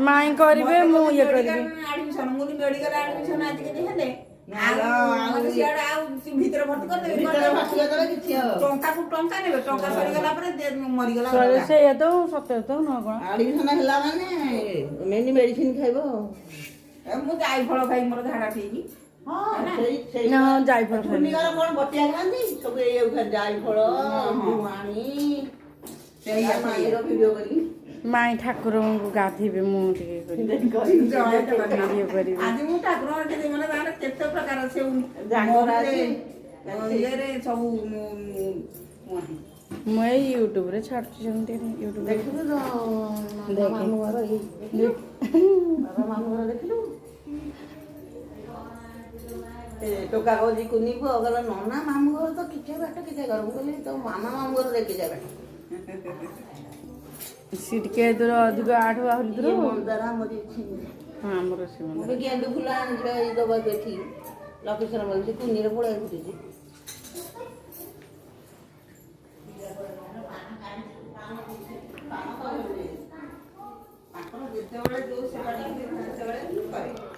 माई करिवे मु ये करिवे ଭିତରେ ଭର୍ତ୍ତି କରିଦେବେ ସେଇଆ ତ ସତ ତ ନ କଣ ଆଡମିସନ ହେଲା ମାନେ ମେଡିସିନ ଖାଇବ ମୁଁ ଯାଇ ଫଳ ଖାଇ ମୋର ଝାଡା ଠିକ ଯାଇ ଫଳ କଣ ବଟିଆ ଖାଆନ୍ତି ସବୁ ଏଇ ଯାଇ ଫଳ ଆଣି ଭିଡିଓ କରି ମାଇଁ ଠାକୁରଙ୍କୁ ଗାଧେଇବେ ମୁଁ ଟିକେ ଆଜି ମୁଁ ଠାକୁରଙ୍କ ମାନେ ତାଙ୍କର କେତେ ପ୍ରକାର ସେ ଇଏରେ ସବୁ ମୁଁ ଏଇ ୟୁଟ୍ୟୁବରେ ଛାଡୁଛି ସେମିତି ୟୁଟ୍ୟୁବ ଦେଖିଲୁ ମାମୁଁ ଘର ଦେଖିଲୁ ଟୋକା କହୁଛି କୁନି ପୁଅ କହିଲା ନନା ମାମୁଁ ଘର ତ କିଛି ବାଟ କିଛି ଘର ମୁଁ କହିଲି ତୋ ମାମା ମାମୁଁ ଘର ଦେଖି ଯାବେ ସେ ଟିକେ ଦୂର ଅଧିକ ଆଠୁ ଆହୁରି ଦୂର ମନ୍ଦାର ଆମର ଆମର ସେ ମୁଁ ଗେଣ୍ଡୁ ଫୁଲ ଆଣିଯିବା ଏଇ ଦବାକୁ ଏଠି ଲକେଶ୍ୱର ବଲଛି କୁନିରେ ପଳେଇ ଫୁଟିଛି ଯେତେବେଳେ ଯୋଉ ସେବା ସେତେବେଳେ